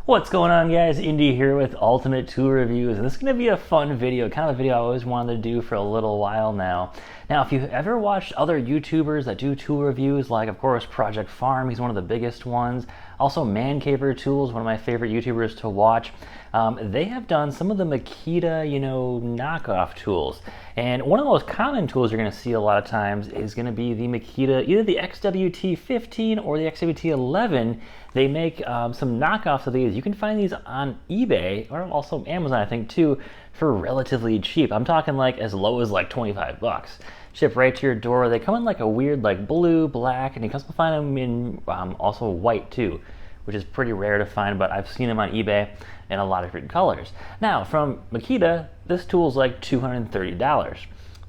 What's going on, guys? Indy here with Ultimate Tool Reviews, and this is going to be a fun video, kind of a video I always wanted to do for a little while now. Now, if you've ever watched other YouTubers that do tool reviews, like, of course, Project Farm, he's one of the biggest ones. Also, Man-Caver Tools, one of my favorite YouTubers to watch. They have done some of the Makita, knockoff tools. And one of the most common tools you're going to see a lot of times is going to be the Makita, either the XWT-15 or the XWT-11. They make some knockoffs of these. You can find these on eBay, or also Amazon, I think, too, for relatively cheap. I'm talking like as low as like 25 bucks. Ship right to your door. They come in like a weird like blue, black, and you can also find them in also white too, which is pretty rare to find, but I've seen them on eBay in a lot of different colors. Now, from Makita, this tool is like $230.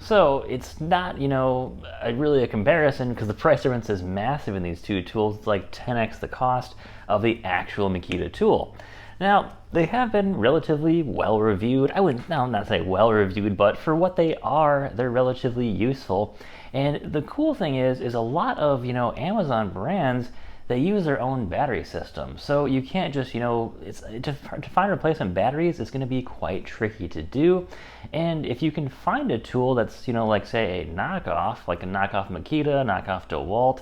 So it's not, really a comparison, because the price difference is massive in these two tools. It's like 10x the cost of the actual Makita tool. Now, they have been relatively well reviewed. I would not say well reviewed, but for what they are, they're relatively useful. And the cool thing is a lot of, Amazon brands, they use their own battery system. So you can't just, to find replacement batteries is going to be quite tricky to do. And if you can find a tool that's, like say a knockoff, like a knockoff Makita, knockoff DeWalt,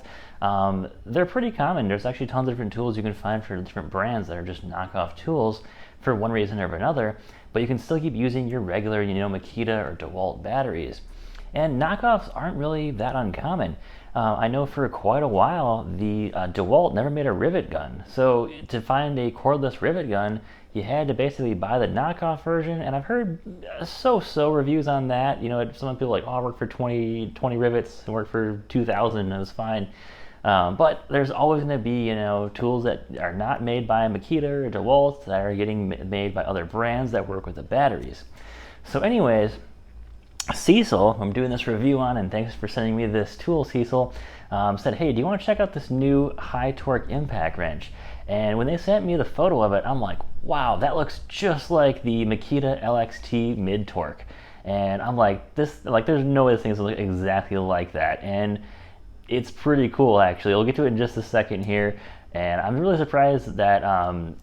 they're pretty common. There's actually tons of different tools you can find for different brands that are just knockoff tools for one reason or another, but you can still keep using your regular, Makita or DeWalt batteries. And knockoffs aren't really that uncommon. I know for quite a while, the DeWalt never made a rivet gun. So to find a cordless rivet gun, you had to basically buy the knockoff version. And I've heard so-so reviews on that. Some people like, I worked for 20 rivets and worked for 2,000 and it was fine. But there's always going to be, tools that are not made by Makita or DeWalt that are getting made by other brands that work with the batteries. So anyways, Seesii, I'm doing this review on, and thanks for sending me this tool, Seesii, said, hey, do you want to check out this new high torque impact wrench? And when they sent me the photo of it, I'm like, wow, that looks just like the Makita LXT mid torque. And I'm like, there's no way this thing's look exactly like that. And it's pretty cool, actually. We'll get to it in just a second here. And I'm really surprised that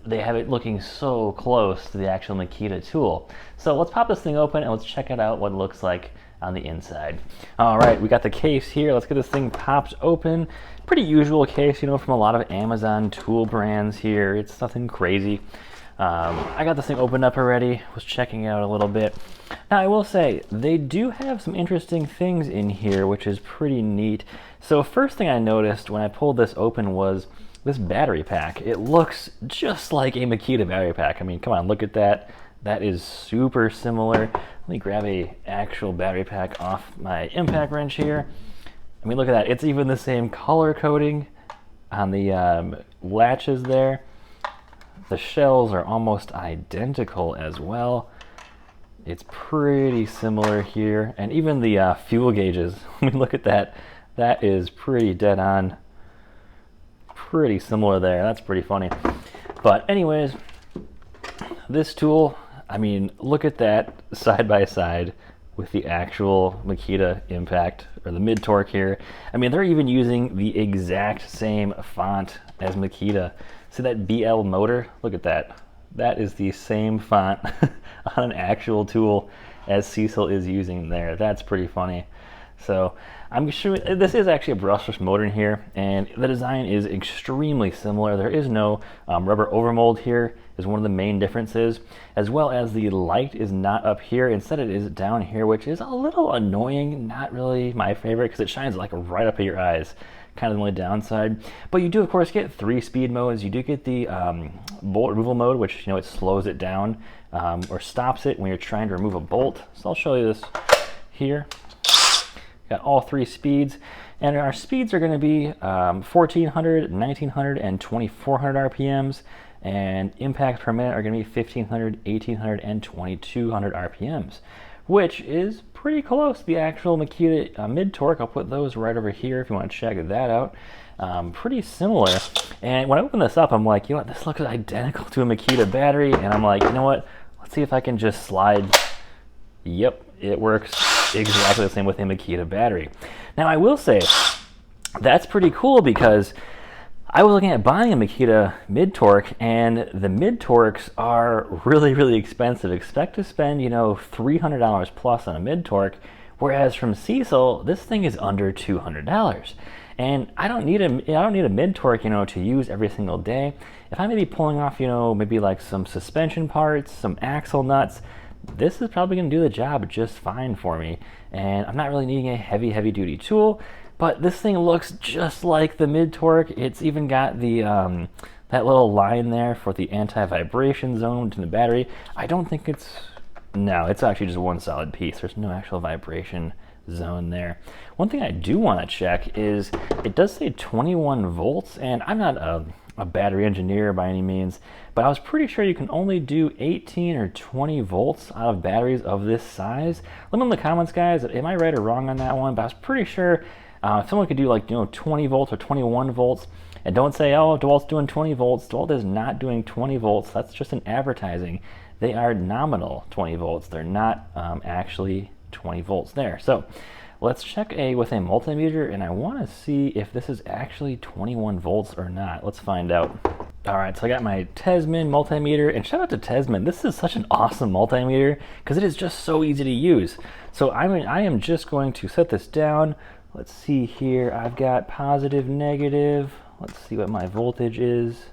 they have it looking so close to the actual Makita tool. So let's pop this thing open and let's check it out what it looks like on the inside. All right, we got the case here. Let's get this thing popped open. Pretty usual case, from a lot of Amazon tool brands here. It's nothing crazy. I got this thing opened up already. Was checking out a little bit. Now, I will say, they do have some interesting things in here, which is pretty neat. So first thing I noticed when I pulled this open was this battery pack. It looks just like a Makita battery pack. I mean, come on, look at that. That is super similar. Let me grab a actual battery pack off my impact wrench here. I mean, look at that. It's even the same color coding on the latches there. The shells are almost identical as well. It's pretty similar here. And even the fuel gauges, I mean, look at that. That is pretty dead on. Pretty similar there. That's pretty funny. But anyways, this tool, I mean, look at that side by side with the actual Makita impact, or the mid torque here. I mean, they're even using the exact same font as Makita. See that BL motor? Look at that. That is the same font on an actual tool as Seesii is using there. That's pretty funny. So I'm sure this is actually a brushless motor in here, and the design is extremely similar. There is no rubber overmold here, is one of the main differences, as well as the light is not up here. Instead, it is down here, which is a little annoying. Not really my favorite, because it shines like right up at your eyes. Kind of the only downside. But you do, of course, get 3 speed modes. You do get the bolt removal mode, which, it slows it down or stops it when you're trying to remove a bolt. So I'll show you this here. Got all 3 speeds, and our speeds are going to be 1400, 1900, and 2400 RPMs, and impacts per minute are going to be 1500, 1800, and 2200 RPMs, which is pretty close to the actual Makita mid-torque. I'll put those right over here if you want to check that out. Pretty similar. And when I open this up, I'm like, this looks identical to a Makita battery, and I'm like, what? Let's see if I can just slide. Yep, it works exactly the same with a Makita battery. Now, I will say, that's pretty cool, because I was looking at buying a Makita mid-torque, and the mid-torques are really, really expensive. Expect to spend, you know, $300 plus on a mid-torque, whereas from Seesii, this thing is under $200. And I don't need a mid-torque, you know, to use every single day. If I may be pulling off, you know, maybe like some suspension parts, some axle nuts, this is probably going to do the job just fine for me. And I'm not really needing a heavy duty tool. But this thing looks just like the mid-torque. It's even got the that little line there for the anti-vibration zone in the battery. I don't think it's... No, it's actually just one solid piece. There's no actual vibration zone there. One thing I do want to check is it does say 21 volts, and I'm not a battery engineer by any means, but I was pretty sure you can only do 18 or 20 volts out of batteries of this size. Let me know in the comments, guys, am I right or wrong on that one? But I was pretty sure if someone could do like, you know, 20 volts or 21 volts, and don't say, oh, DeWalt's doing 20 volts. DeWalt is not doing 20 volts. That's just an advertising. They are nominal 20 volts. They're not actually 20 volts there. So let's check with a multimeter, and I want to see if this is actually 21 volts or not. Let's find out. All right, so I got my Tesman multimeter, and shout out to Tesman. This is such an awesome multimeter because it is just so easy to use. So I am just going to set this down. Let's see here, I've got positive, negative. Let's see what my voltage is.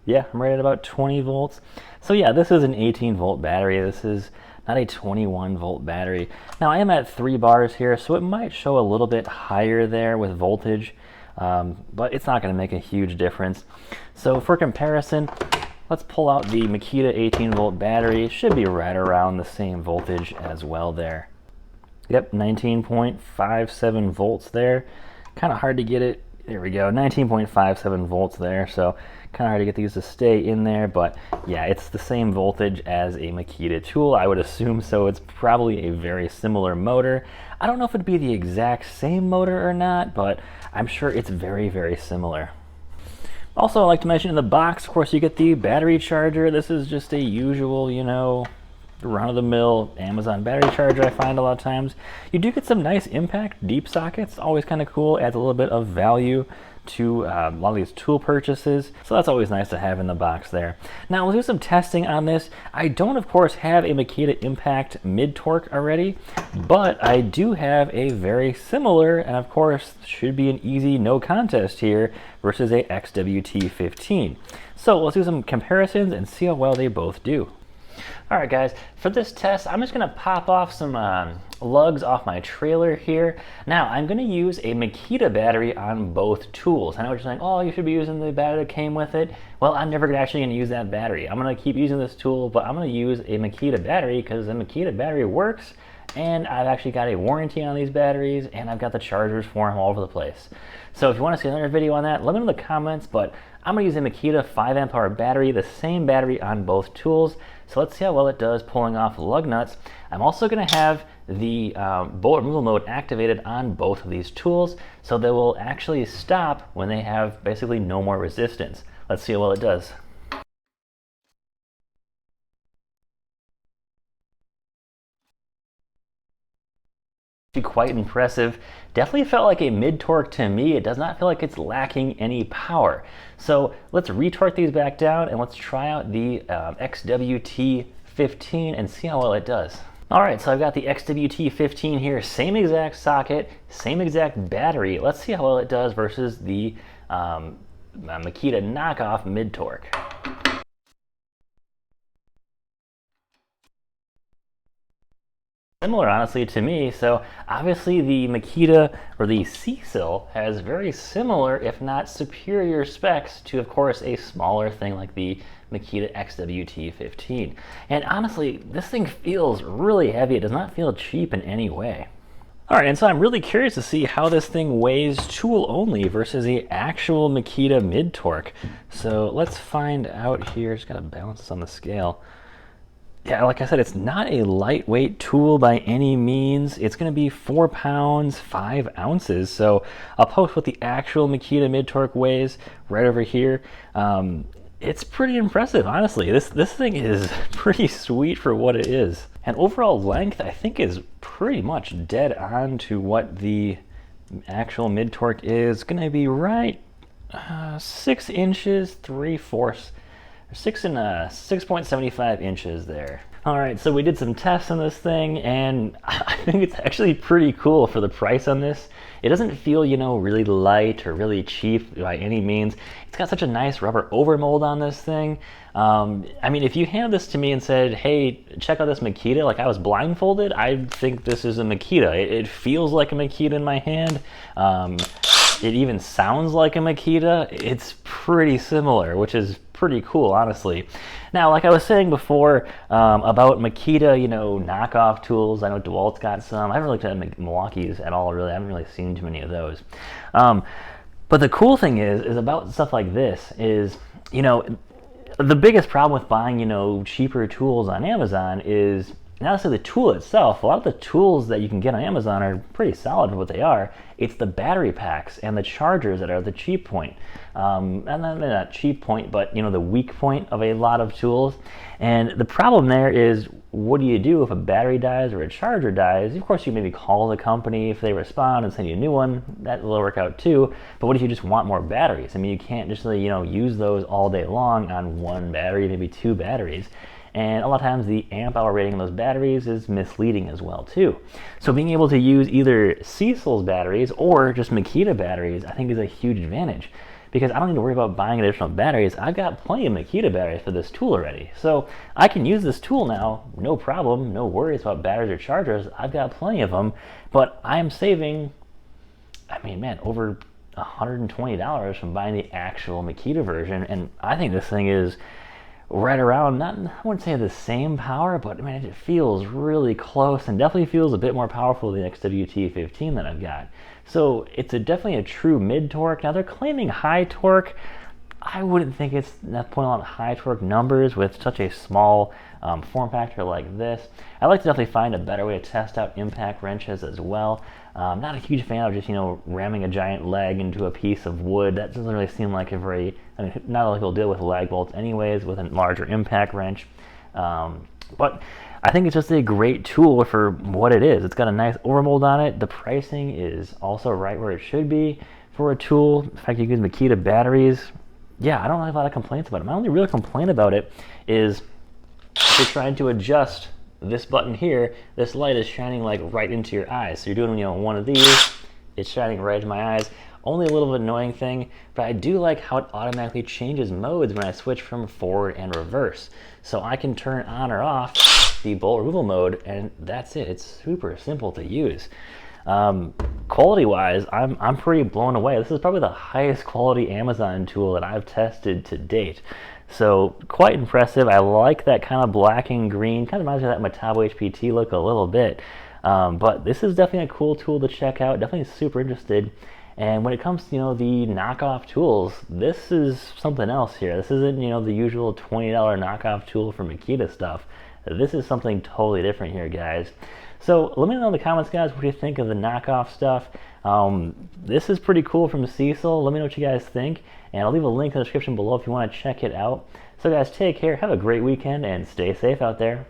Yeah, I'm right at about 20 volts. So yeah, this is an 18 volt battery. This is not a 21 volt battery. Now I am at 3 bars here, so it might show a little bit higher there with voltage, but it's not gonna make a huge difference. So for comparison, let's pull out the Makita 18 volt battery. It should be right around the same voltage as well there. Yep, 19.57 volts there. Kind of hard to get it. There we go, 19.57 volts there. So kind of hard to get these to stay in there, but yeah, it's the same voltage as a Makita tool, I would assume. So it's probably a very similar motor. I don't know if it'd be the exact same motor or not, but I'm sure it's very similar. Also, I'd like to mention in the box, of course, you get the battery charger. This is just a usual, you know, run-of-the-mill Amazon battery charger I find a lot of times. You do get some nice impact deep sockets, always kind of cool, adds a little bit of value to a lot of these tool purchases, so that's always nice to have in the box there. Now we'll do some testing on this. I don't, of course, have a Makita Impact mid-torque already, but I do have a very similar, and of course should be an easy no contest here, versus a XWT-15. So let's do some comparisons and see how well they both do. All right, guys, for this test, I'm just gonna pop off some lugs off my trailer here. Now, I'm gonna use a Makita battery on both tools. I know what you're saying, oh, you should be using the battery that came with it. Well, I'm never actually gonna use that battery. I'm gonna keep using this tool, but I'm gonna use a Makita battery because the Makita battery works, and I've actually got a warranty on these batteries, and I've got the chargers for them all over the place. So if you wanna see another video on that, let me know in the comments, but I'm gonna use a Makita 5 amp hour battery, the same battery on both tools. So let's see how well it does pulling off lug nuts. I'm also gonna have the bolt removal mode activated on both of these tools, so they will actually stop when they have basically no more resistance. Let's see how well it does. Quite impressive. Definitely felt like a mid-torque to me. It does not feel like it's lacking any power. So let's retorque these back down and let's try out the XWT-15 and see how well it does. All right, so I've got the XWT-15 here, same exact socket, same exact battery. Let's see how well it does versus the Makita knockoff mid-torque. Similar, honestly, to me. So obviously the Makita or the Seesii has very similar, if not superior specs to, of course, a smaller thing like the Makita XWT-15. And honestly, this thing feels really heavy. It does not feel cheap in any way. All right, and so I'm really curious to see how this thing weighs tool only versus the actual Makita mid-torque. So let's find out here. Just gotta balance this on the scale. Yeah, like I said, it's not a lightweight tool by any means. It's going to be 4 pounds, 5 ounces. So I'll post what the actual Makita mid-torque weighs right over here. It's pretty impressive, honestly. This thing is pretty sweet for what it is. And overall length, I think, is pretty much dead on to what the actual mid torque is going to be right 6 inches 3/4, 6.75 inches there. All right, so we did some tests on this thing, and I think it's actually pretty cool for the price on this. It doesn't feel, you know, really light or really cheap by any means. It's got such a nice rubber overmold on this thing. I mean, if you handed this to me and said, hey, check out this Makita, like I was blindfolded, I'd think this is a Makita. It feels like a Makita in my hand. It even sounds like a Makita. It's pretty similar, which is pretty cool, honestly. Now, like I was saying before about Makita, you know, knockoff tools. I know DeWalt's got some. I haven't looked at Milwaukee's at all, really. I haven't really seen too many of those. But the cool thing is about stuff like this is, you know, the biggest problem with buying, you know, cheaper tools on Amazon is not necessarily the tool itself. A lot of the tools that you can get on Amazon are pretty solid for what they are. It's the battery packs and the chargers that are the cheap point. And not cheap point, but, you know, the weak point of a lot of tools. And the problem there is, what do you do if a battery dies or a charger dies? Of course, you maybe call the company. If they respond and send you a new one, that will work out too. But what if you just want more batteries? I mean, you can't just, you know, use those all day long on one battery, maybe 2 batteries. And a lot of times the amp hour rating of those batteries is misleading as well too. So being able to use either Seesii's batteries or just Makita batteries, I think is a huge advantage, because I don't need to worry about buying additional batteries. I've got plenty of Makita batteries for this tool already. So I can use this tool now, no problem, no worries about batteries or chargers. I've got plenty of them, but I'm saving, I mean, man, over $120 from buying the actual Makita version. And I think this thing is right around, not, I wouldn't say the same power, but I mean, it feels really close and definitely feels a bit more powerful than the XWT-15 that I've got. So it's definitely a true mid torque. Now they're claiming high torque. I wouldn't think it's not putting on high torque numbers with such a small form factor like this. I'd like to definitely find a better way to test out impact wrenches as well. Not a huge fan of just, you know, ramming a giant leg into a piece of wood. That doesn't really seem like a very, I mean, not a lot of people deal with lag bolts anyways with a larger impact wrench. But I think it's just a great tool for what it is. It's got a nice overmold on it. The pricing is also right where it should be for a tool. In fact, you use Makita batteries. Yeah, I don't have a lot of complaints about it. My only real complaint about it is if you're trying to adjust this button here, this light is shining like right into your eyes. So you're doing, you know, one of these, it's shining right into my eyes. Only a little bit annoying thing, but I do like how it automatically changes modes when I switch from forward and reverse. So I can turn on or off the bolt removal mode, and that's it. It's super simple to use. Quality-wise, I'm pretty blown away. This is probably the highest quality Amazon tool that I've tested to date. So quite impressive. I like that kind of black and green. Kind of reminds me of that Metabo HPT look a little bit. But this is definitely a cool tool to check out. Definitely super interested. And when it comes to, you know, the knockoff tools, this is something else here. This isn't, you know, the usual $20 knockoff tool for Makita stuff. This is something totally different here, guys. So let me know in the comments, guys, what you think of the knockoff stuff. This is pretty cool from Seesii. Let me know what you guys think, and I'll leave a link in the description below if you want to check it out. So guys, take care, have a great weekend, and stay safe out there.